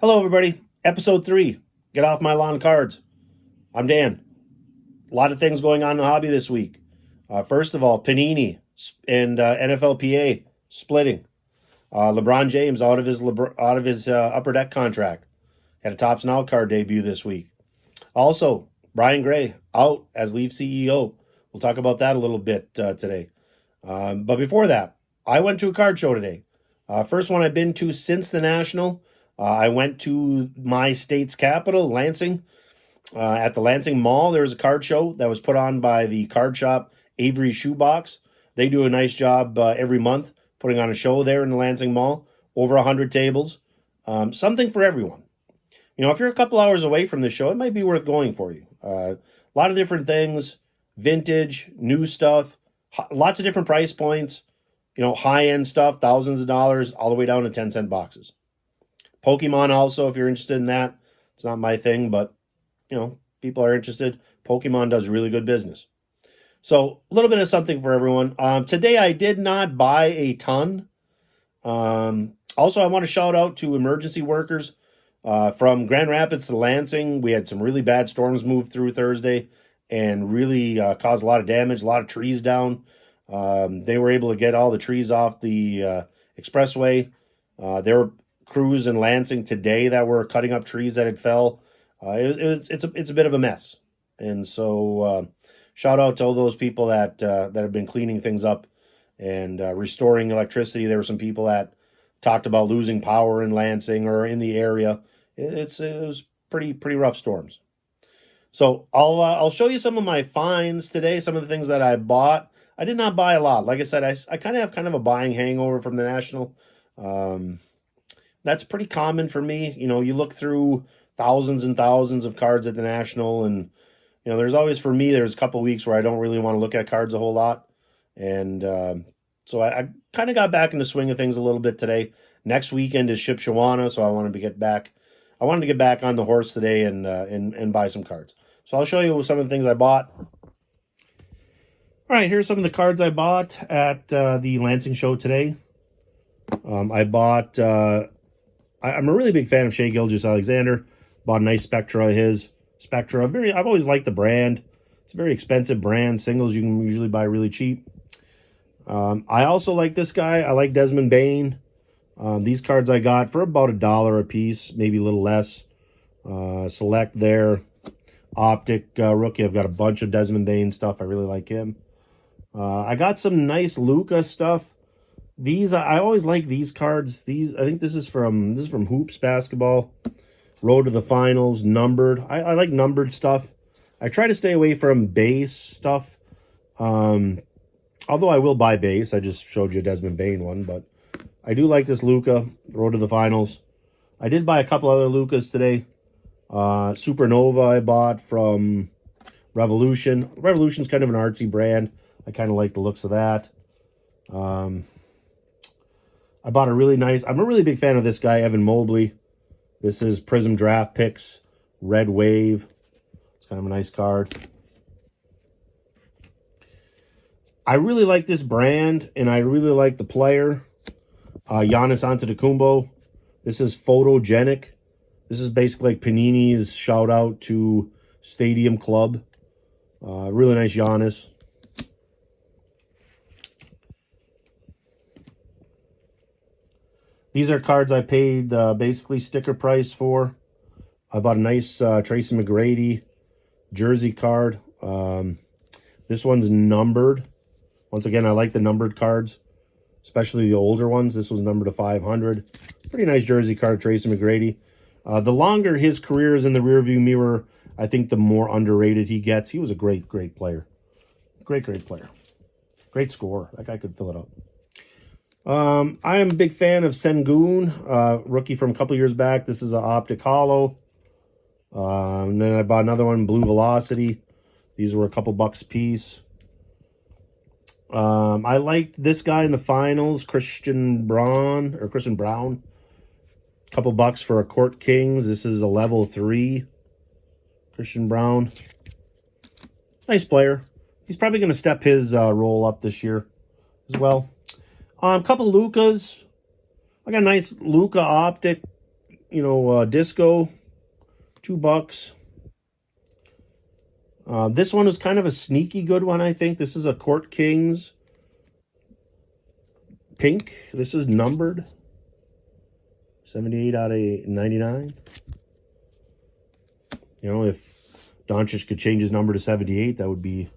Hello, everybody. Episode 3. Get off my lawn cards. I'm Dan. A lot of things going on in the hobby this week. First of all, Panini and NFLPA splitting. LeBron James out of his upper deck contract. Had a Topps Now card debut this week. Also, Brian Gray out as Leaf CEO. We'll talk about that a little bit today. But before that, I went to a card show today. First one I've been to since the National. I went to my state's capital, Lansing. At the Lansing Mall, there was a card show that was put on by the card shop Avery Shoebox. They do a nice job every month putting on a show there in the Lansing Mall. Over 100 tables. Something for everyone. You know, if you're a couple hours away from the show, it might be worth going for you. A lot of different things, vintage, new stuff, lots of different price points. You know, high-end stuff, thousands of dollars, all the way down to 10-cent boxes. Pokemon also, if you're interested in that. It's not my thing, but, you know, people are interested. Pokemon does really good business. So, a little bit of something for everyone. Today, I did not buy a ton. Also, I want to shout out to emergency workers. From Grand Rapids to Lansing, we had some really bad storms move through Thursday and really caused a lot of damage, a lot of trees down. They were able to get all the trees off the expressway. There were crews in Lansing today that were cutting up trees that had fell. It's a bit of a mess. And so shout out to all those people that have been cleaning things up and restoring electricity. There were some people that talked about losing power in Lansing or in the area. It was pretty rough storms. So I'll show you some of my finds today, some of the things that I bought. I did not buy a lot. Like I said, I kind of have a buying hangover from the National. That's pretty common for me. You know, you look through thousands and thousands of cards at the National, and you know, there's a couple weeks where I don't really want to look at cards a whole lot, and so I kind of got back in the swing of things a little bit today. Next weekend is Shipshewana, so I wanted to get back on the horse today and buy some cards. So I'll show you some of the things I bought. All right, here's some of the cards I bought at the Lansing show today. I bought. I'm a really big fan of Shea Gilgeous-Alexander. Bought a nice Spectra of his. I've always liked the brand. It's a very expensive brand. Singles you can usually buy really cheap. I also like this guy. I like Desmond Bain. These cards I got for about $1 a piece, maybe a little less. Select there. Optic rookie. I've got a bunch of Desmond Bain stuff. I really like him. I got some nice Luka stuff. These I always like these cards. I think this is from Hoops Basketball. Road to the Finals, numbered. I like numbered stuff. I try to stay away from base stuff. Although I will buy base. I just showed you a Desmond Bain one, but I do like this Luka, Road to the Finals. I did buy a couple other Lukas today. Supernova I bought from Revolution. Revolution's kind of an artsy brand. I kind of like the looks of that. I bought I'm a really big fan of this guy, Evan Mobley. This is Prism Draft Picks, Red Wave. It's kind of a nice card. I really like this brand, and I really like the player. Giannis Antetokounmpo. This is Photogenic. This is basically like Panini's shout out to Stadium Club. Really nice Giannis. These are cards I paid basically sticker price for. I bought a nice Tracy McGrady jersey card. This one's numbered. Once again, I like the numbered cards, especially the older ones. This was numbered to 500. Pretty nice jersey card, Tracy McGrady. The longer his career is in the rearview mirror, I think the more underrated he gets. He was a great player. Great player. Great scorer. That guy could fill it up. I am a big fan of Sengun, rookie from a couple years back. This is an Optic Hollow. And then I bought another one, Blue Velocity. These were a couple bucks a piece. I liked this guy in the finals, Christian Brown. A couple bucks for a Court Kings. This is a level 3. Christian Brown. Nice player. He's probably going to step his role up this year as well. A couple Lukas. I got a nice Luka Optic Disco, $2. This one is kind of a sneaky good one, I think. This is a Court Kings pink. This is numbered. 78 out of 99. If Doncic could change his number to 78, that would be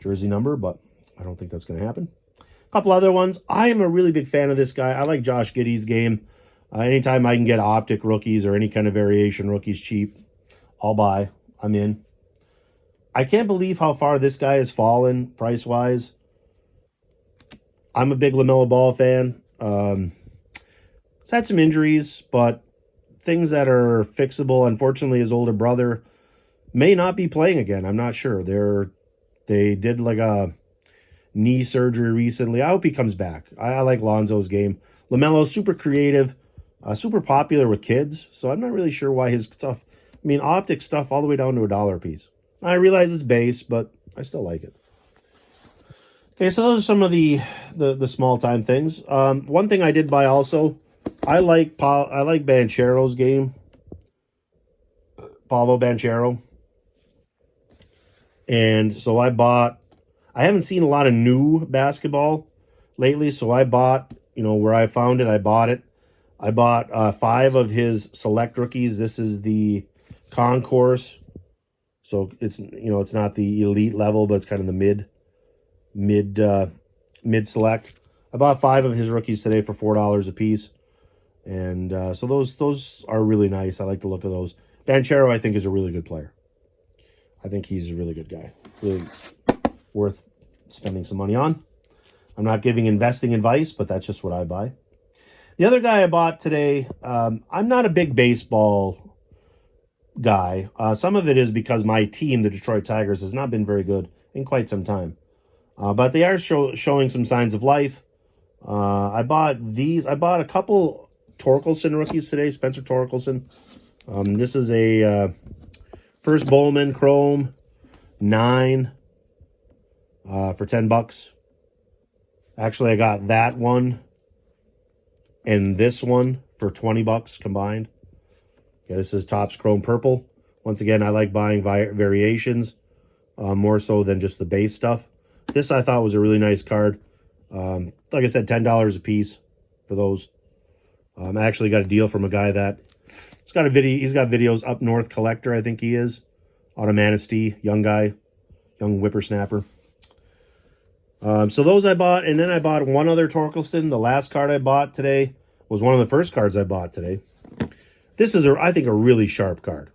jersey number, but I don't think that's going to happen. A couple other ones. I am a really big fan of this guy. I like Josh Giddey's game. Anytime I can get optic rookies or any kind of variation rookies cheap, I'll buy. I'm in. I can't believe how far this guy has fallen price-wise. I'm a big LaMelo Ball fan. He's had some injuries, but things that are fixable. Unfortunately, his older brother may not be playing again. I'm not sure. They did like a knee surgery recently. I hope he comes back. I like Lonzo's game. LaMelo's super creative, super popular with kids, so I'm not really sure why his stuff, optic stuff all the way down to $1 a piece. I realize it's base, but I still like it. Okay, so those are some of the small-time things. One thing I did buy also, I like Banchero's game. Paolo Banchero. And so I haven't seen a lot of new basketball lately, so I bought, where I found it, I bought it. I bought 5 of his select rookies. This is the concourse. So it's, it's not the elite level, but it's kind of the mid select. I bought 5 of his rookies today for $4 a piece. And so those are really nice. I like the look of those. Banchero, I think, is a really good player. I think he's a really good guy. Really worth spending some money on. I'm not giving investing advice, but that's just what I buy. The other guy I bought today, I'm not a big baseball guy. Some of it is because my team, the Detroit Tigers, has not been very good in quite some time. But they are showing some signs of life. I bought these. I bought a couple Torkelson rookies today, Spencer Torkelson. This is a first Bowman Chrome 9 for $10. Actually, I got that one and this one for $20 combined. Okay, this is Topps Chrome Purple. Once again, I like buying variations more so than just the base stuff. This I thought was a really nice card. Like I said, $10 a piece for those. I actually got a deal from a guy that he's got videos Up North Collector, I think he is. Out of Manistee, young guy, young whippersnapper. So those I bought, and then I bought one other Torkelson. The last card I bought today was one of the first cards I bought today. This is, I think, a really sharp card.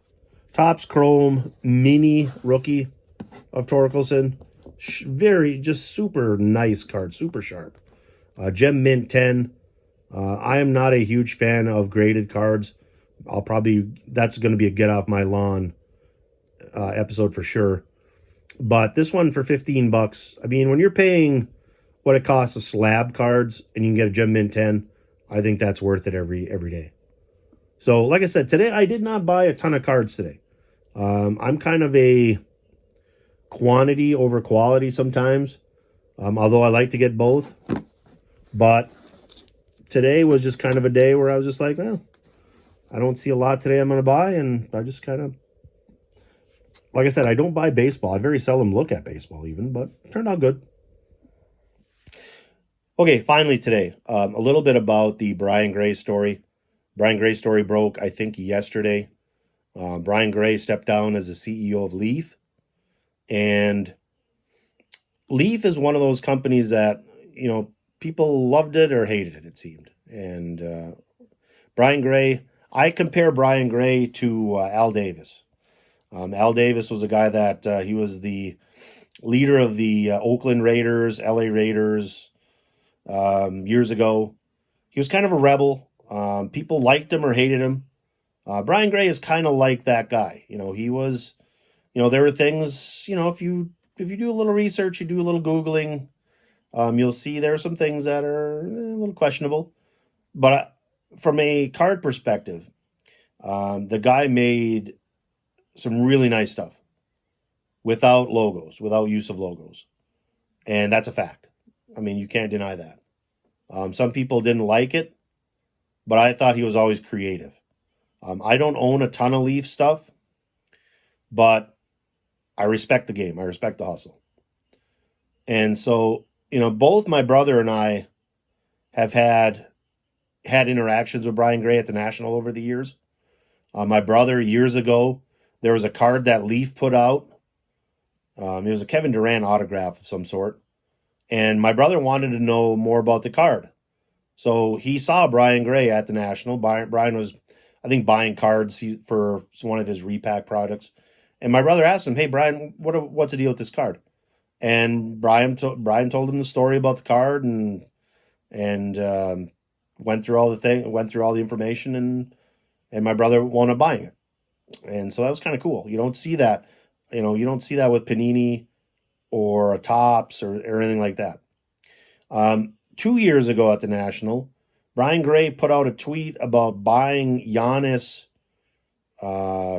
Topps Chrome Mini Rookie of Torkelson. Just super nice card, super sharp. Gem Mint 10. I am not a huge fan of graded cards. That's going to be a get off my lawn episode for sure. But this one for $15. When you're paying what it costs a slab cards and you can get a Gem Mint 10, I think that's worth it every day. So, like I said, today I did not buy a ton of cards today. I'm kind of a quantity over quality sometimes, although I like to get both. But today was just kind of a day where I was just like, well, I don't see a lot today I'm going to buy, and I just kind of, like I said, I don't buy baseball. I very seldom look at baseball even, but it turned out good. Okay, finally today, a little bit about the Brian Gray story. Brian Gray story broke, I think, yesterday. Brian Gray stepped down as the CEO of Leaf. And Leaf is one of those companies that, people loved it or hated it, it seemed. And Brian Gray, I compare Brian Gray to Al Davis. Al Davis was a guy that he was the leader of the Oakland Raiders, LA Raiders years ago. He was kind of a rebel. People liked him or hated him. Brian Gray is kind of like that guy. He was, there were things, if you do a little research, you do a little Googling, you'll see there are some things that are a little questionable. But from a card perspective, the guy made some really nice stuff without logos, without use of logos. And that's a fact. You can't deny that. Some people didn't like it, but I thought he was always creative. I don't own a ton of Leaf stuff, but I respect the game. I respect the hustle. And so, both my brother and I have had interactions with Brian Gray at the National over the years. My brother, years ago, there was a card that Leaf put out. It was a Kevin Durant autograph of some sort. And my brother wanted to know more about the card. So he saw Brian Gray at the National. Brian was, I think, buying cards for one of his repack products. And my brother asked him, "Hey, Brian, what's the deal with this card?" And Brian told him the story about the card and went through all the information, and my brother wound up buying it. And so that was kind of cool. You don't see that, you don't see that with Panini or a Topps or anything like that. 2 years ago at the National, Brian Gray put out a tweet about buying Giannis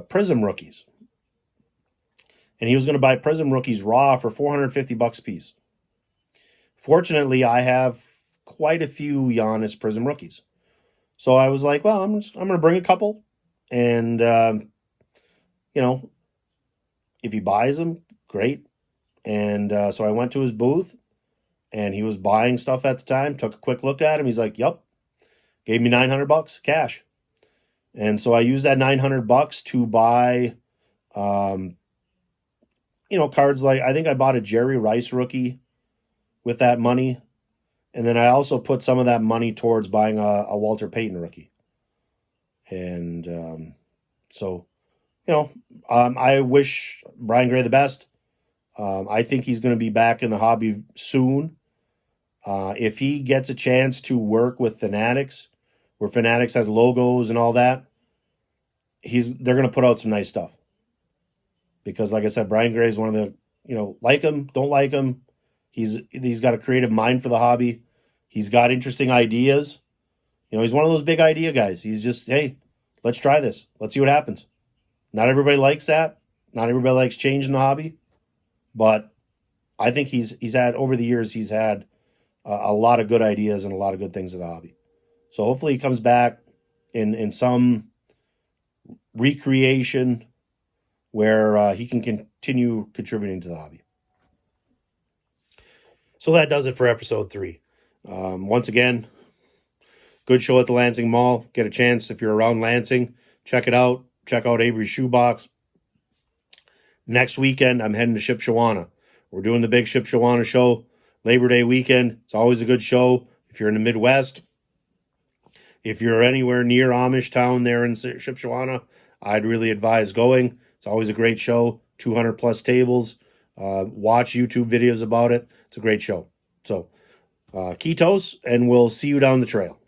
Prism rookies. And he was going to buy Prism rookies raw for $450 a piece. Fortunately, I have quite a few Giannis Prism rookies. So I was like, well, I'm going to bring a couple. And, if he buys them, great. And so I went to his booth, and he was buying stuff at the time, took a quick look at him. He's like, yep, gave me $900 cash. And so I used that $900 to buy, cards like, I think I bought a Jerry Rice rookie with that money. And then I also put some of that money towards buying a Walter Payton rookie. And I wish Brian Gray the best. I think he's going to be back in the hobby soon. If he gets a chance to work with Fanatics, where Fanatics has logos and all that, they're going to put out some nice stuff. Because, like I said, Brian Gray is one of the, like him, don't like him. He's got a creative mind for the hobby. He's got interesting ideas. He's one of those big idea guys. He's just, hey, let's try this. Let's see what happens. Not everybody likes that. Not everybody likes change in the hobby. But I think he's had, over the years, he's had a lot of good ideas and a lot of good things in the hobby. So hopefully he comes back in some recreation where he can continue contributing to the hobby. So that does it for episode 3. Once again, good show at the Lansing Mall. Get a chance, if you're around Lansing, check it out. Check out Avery's Shoebox. Next weekend, I'm heading to Shipshewana. We're doing the big Shipshewana show, Labor Day weekend. It's always a good show if you're in the Midwest. If you're anywhere near Amish town there in Shipshewana, I'd really advise going. It's always a great show, 200 plus tables. Watch YouTube videos about it. It's a great show. So, Ketos, and we'll see you down the trail.